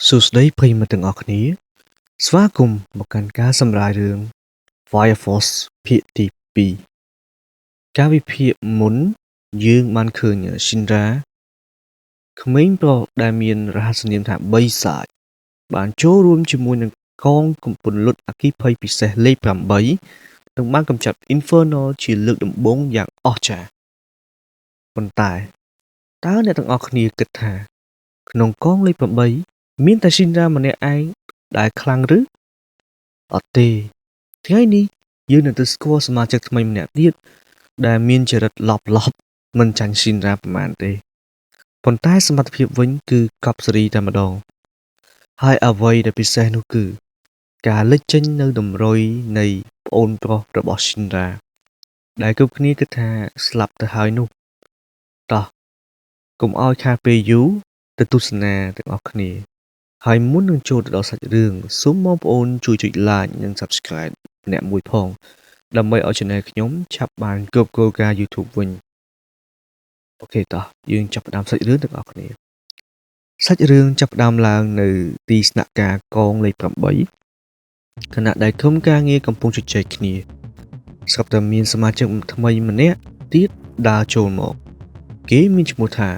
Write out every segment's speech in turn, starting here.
សួស្តីប្រិយមិត្តទាំងអស់គ្នាស្វាគមន៍មកកាន់ការសម្រាយរឿង Fire Force ភាគទី2ការវិភាគមុនយើងបានឃើញ Shinra ក្មេងប្រុសដែលមានរហស្សនាមថា3សាច់បានចូលរួមជាមួយនឹងកងកំពន្លត់អគ្គិភ័យពិសេសលេខ8និងបានកម្ចាត់ Infernal ជាលើកដំបូងយ៉ាងអស្ចារ្យប៉ុន្តែតើអ្នកទាំងអស់គ្នាគិតថាក្នុងកងលេខ8មានតែ Shinra ម្នាក់ឯងដែលខ្លាំងឬអត់ទេថ្ងៃនេះយើងនឹងទៅស្គាល់សមាជិកថ្មីម្នាក់ទៀតដែលមានចរិតឡប់មិនចាញ់ Shinra ប្រហែលទេប៉ុន្តែសមត្ថភាពវិញគឺកប់សេរីតែម្ដងហើយអ្វីដែលពិសេសនោះគឺការលេចចេញនៅតម្រុយនៃប្អូនប្រុសរបស់ Shinra ដែលគ្រប់គ្នាគិតថាស្លាប់ទៅហើយនោះតោះកុំឲ្យខាតពេលយូរទៅទស្សនាទាំងអស់គ្នាហើយមុននឹងចូលទៅដល់សាច់រឿងសូមបងប្អូនជួយចុច like និង subscribe ម្នាក់មួយផងដើម្បីឲ្យ channel ខ្ញុំឆាប់បានគ្រប់គ្រងការ YouTube វិញអូខេតោះយើងចាប់ផ្ដើមសាច់រឿងទាំងអស់គ្នាសាច់រឿងចាប់ផ្ដើមឡើងនៅទីស្នាក់ការកងលេខ8ខណៈដែលក្រុមការងារកំពុងជជែកគ្នាស្រាប់តែមានសមាជិកថ្មីម្នាក់ទៀតដើរចូលមកគេមានឈ្មោះថា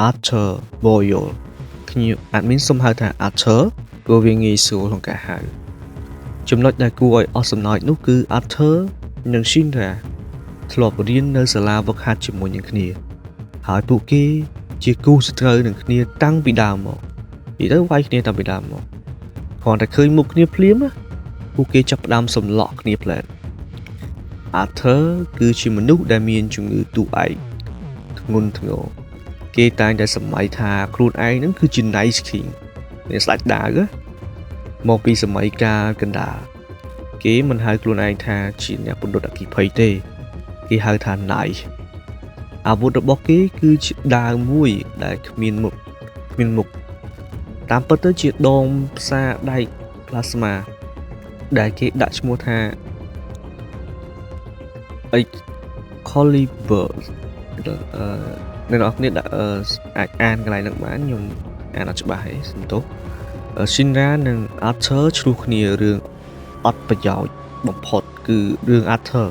Arthur Boyle ខ្ញុំអាចមានសុំហៅថា Arthur ព្រោះវាងាយស្រួលក្នុងការហៅចំណុចដែលគួរឲ្យអស់សំណើចនោះគឺ Arthur និង Shinra ធ្លាប់រៀននៅសាលាវឹកហាត់ជាមួយនឹងគ្នាហើយពួកគេជាគូសត្រូវនឹងគ្នាតាំងពីដើមមកនិយាយទៅវាយគ្នាតាំងពីដើមមកគ្រាន់តែឃើញមុខគ្នាភ្លាមពួកគេចាប់ផ្ដើមសម្លក់គ្នាផ្លែត Arthur គឺជាមនុស្សដែលមានជំងឺទូឯកធ្ងន់ធ្ងរគេតែងតែសម័យថាខ្លួនឯងនឹងគឺជា Nice King អ្នកស្ដេចដាវមកពីសម័យកាលកណ្ដាលគេមិនហៅខ្លួនឯងថាជាអ្នកពន្លត់អគ្គិភ័យទេគេហៅថា Nice អាវុធរបស់គេគឺជាដាវមួយដែលគ្មានមុខតាមពិតទៅជាដងផ្សារដែក plasma ដែលគេដាក់ឈ្មោះថា Excalibur អ្នកនរគ្នាអាចអានកន្លែងហ្នឹងបានខ្ញុំអានអត់ច្បាស់ទេសំទោស Shinra និង Arthur ឆ្លោះគ្នារឿងអត់ប្រយោជន៍បំផុតគឺរឿង Arthur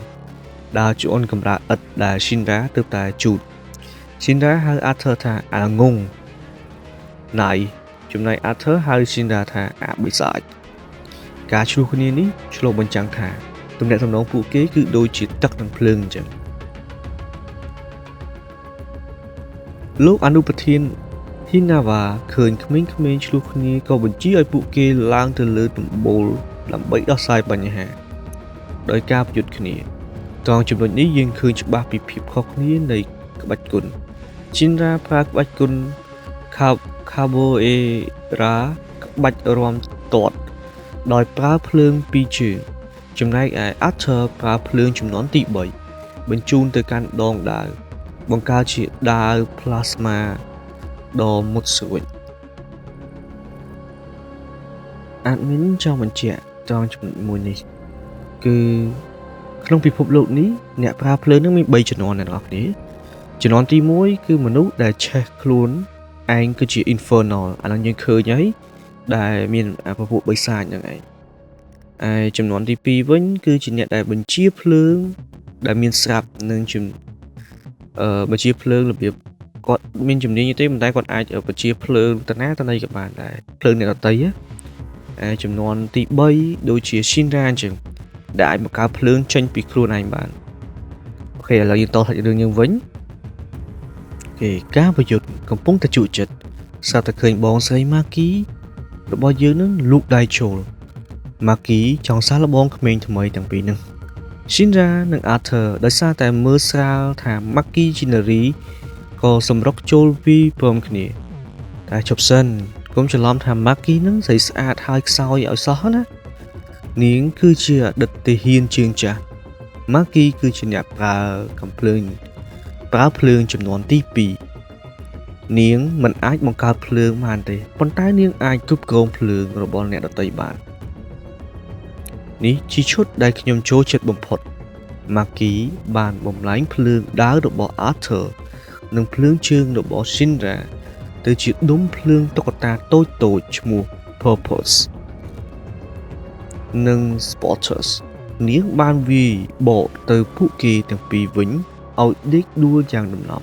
ដើរជន់កម្រាលឥតដែល Shinra ទើបតែជូត Shinra ហៅ Arthur ថាអាងងណៃចំណែក Arthur ហៅ Shinra ថាអាបិសាចការឆ្លោះគ្នានេះឆ្លុះបញ្ចាំងថាទំនាក់ទំនងពួកគេគឺដូចជាទឹកនិងភ្លើងអញ្ចឹងលោកអនុប្រធាន Hinawa ឃើញក្មេងៗឆ្លោះគ្នាក៏បញ្ជាឲ្យពួកគេឡើងទៅលើដំបូលដើម្បីដោះស្រាយបញ្ហាដោយការប្រយុទ្ធគ្នាត្រង់ចំណុចនេះយើងឃើញច្បាស់ពីភាពខុសគ្នានៃក្បាច់គុណ Shinra ប្រើក្បាច់គុណ Capoeira ក្បាច់រាំទាត់ដោយប្រើភ្លើងពីរជើងចំណែកឯ Arthur ប្រើភ្លើងចំនួនទី3បញ្ជូនទៅកាន់ដងដាវបង្កើតជាដាវ plasma ដ៏មុតស្រួចadmin ចង់បញ្ជាក់ត្រង់ចំណុចមួយនេះគឺក្នុងពិភពលោកនេះអ្នកប្រើភ្លើងនឹងមាន3ជំនាន់អ្នកនរគ្នាជំនាន់ទី1គឺមនុស្សដែលឆេះខ្លួនឯងគឺជា infernal អានោះយើងឃើញហើយដែលមានពពួកបិសាចហ្នឹងឯងចំនួនទី2វិញគឺជាអ្នកដែលបញ្ជាភ្លើងដែលមានស្រាប់នឹងបញ្ជាភ្លើងរបៀបគាត់មានជំនាញទេប៉ុន្តែគាត់អាចបញ្ជាភ្លើងតាណាតាណីក៏បានដែរភ្លើងអ្នកដទៃចំនួនទី3ដូចជា Shinra អញ្ចឹងដែលអាចបង្កើតភ្លើងចេញពីខ្លួនឯងបានអូខេឥឡូវយើងតសាច់រឿងយើងវិញគេការប្រយុទ្ធកំពុងតែជក់ចិត្តស្រាប់តែឃើញបងស្រី Maki របស់យើងនឹងលូកដៃចូល Maki ចង់សាកល្បងក្មេងថ្មីទាំងពីរនឹង Shinra និង Arthur ដោយសារតែមើលស្រាលថា Maki ជានារីក៏សម្រុកចូលពីព្រមគ្នាតែជប់សិនកុំច្រឡំថា Maki នឹងស្រីស្អាតហើយខ្សោយឲ្យសោះណានាងគឺជាអតីតទាហានជើងចាស់ Maki គឺជាអ្នកប្រើភ្លើងចំនួនទី2នាងមិនអាចបង្កើតភ្លើងបានទេប៉ុន្តែនាងអាចគ្រប់គ្រងភ្លើងរបស់អ្នកដទៃបាននេះជាឈុតដែលខ្ញុំចូលចិត្តបំផុត Maki បានបំលែងភ្លើងដាវរបស់ Arthur និងភ្លើងជើងរបស់ Shinra ទៅជាដុំភ្លើងតុក្កតាតូចឈ្មោះ purpose និង supporters នាងបានវាយបកទៅពួកគេទាំងពីរវិញឲ្យដេកដួលយ៉ាងដំណំ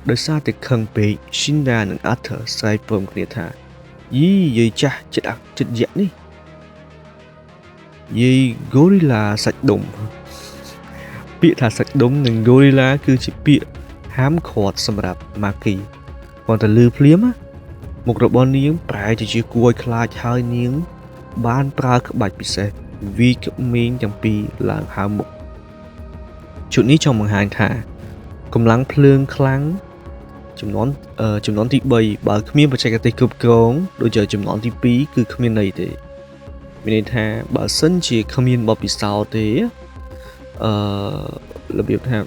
ដោយសារតែខឹងពេក Shinra និង Arthur ស្រែកព្រមគ្នាថាយីយាយចាស់ចិត្តយៈនេះយាយ Gorilla សាច់ដុំពាក្យថាសាច់ដុំនិង Gorilla គឺជាពាក្យហាមឃាត់សម្រាប់ Maki គាត់ទៅលឺភ្លាមមុខរបស់នាងប្រែទៅជាគួរឲ្យខ្លាចហើយនាងបានប្រើក្បាច់ពិសេសវាយក្មេងទាំងពីរឡើងហើមមុខชุดนี้ចង់បង្ហាញថាកម្លាំងភ្លើងខ្លាំងចំនួនទី3បើគ្មានបច្ចេកទេសគ្រប់គ្រងដូចជាចំនួនទី2គឺគ្មានន័យទេមានន័យថាបើសិនជាគ្មានបទពិសោធន៍ទេរបៀបថា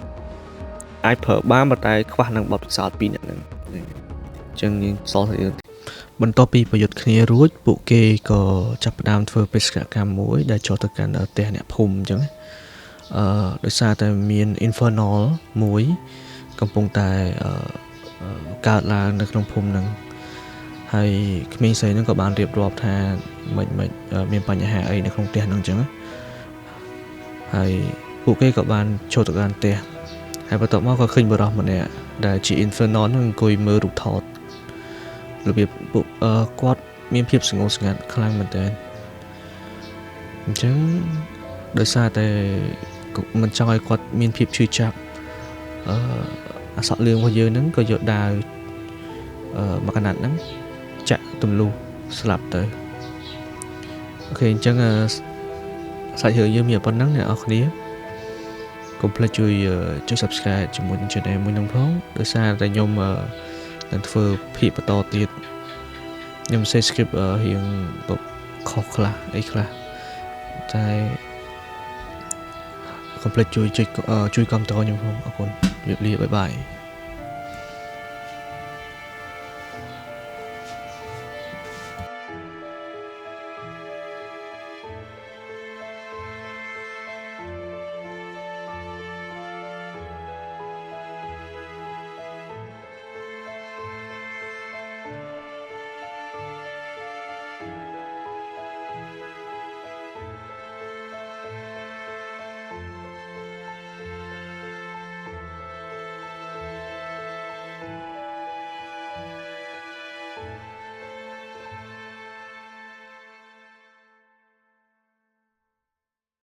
អាចប្រើបានប៉ុន្តែខ្វះនឹងបទពិសោធន៍ពីរអ្នកហ្នឹងអញ្ចឹងយើងសល់តែបន្ទាប់ពីប្រយុទ្ធគ្នារួចពួកគេក៏ចាប់ផ្ដើមធ្វើបេសកកម្មមួយដែលចូលទៅកាន់ផ្ទះអ្នកភូមិអញ្ចឹងដោយសារតែមាន infernal មួយកំពុងតែកើតឡើងនៅក្នុងភូមិហ្នឹងហើយក្មេងស្រីហ្នឹងក៏បានរៀបរាប់ថាមិនមានបញ្ហាអីនៅក្នុងផ្ទះហ្នឹងអញ្ចឹងហើយពួកគេក៏បានចូលទៅកាន់ផ្ទះហើយបន្ទាប់មកក៏ឃើញបរិសុទ្ធម្នាក់ដែលជា infernal ហ្នឹងអង្គុយមើលរូបថតរបៀបគាត់មានភាពស្ងប់ស្ងាត់ខ្លាំងមែនតើអញ្ចឹងដោយសារតែមិនចង់ឲ្យគាត់មានភាពឈឺចាប់អសក់លឿងរបស់យើងហ្នឹងក៏យកដាវមកកណាត់ហ្នឹងចាក់ទម្លុះស្លាប់ទៅអូខេអញ្ចឹងសាច់រឿងយើងមានប៉ុណ្ណឹងអ្នកនរគ្នាកុំភ្លេចជួយ subscribe ជាមួយ channel មួយនឹងផងដោយសារតែខ្ញុំនឹងធ្វើភាគបន្តទៀតខ្ញុំសេះ script រៀងខុសខ្លះអីខ្លះតែកុំភ្លេចជួយគាំទ្រខ្ញុំផងអរគុណជម្រាបលាបាយបាយ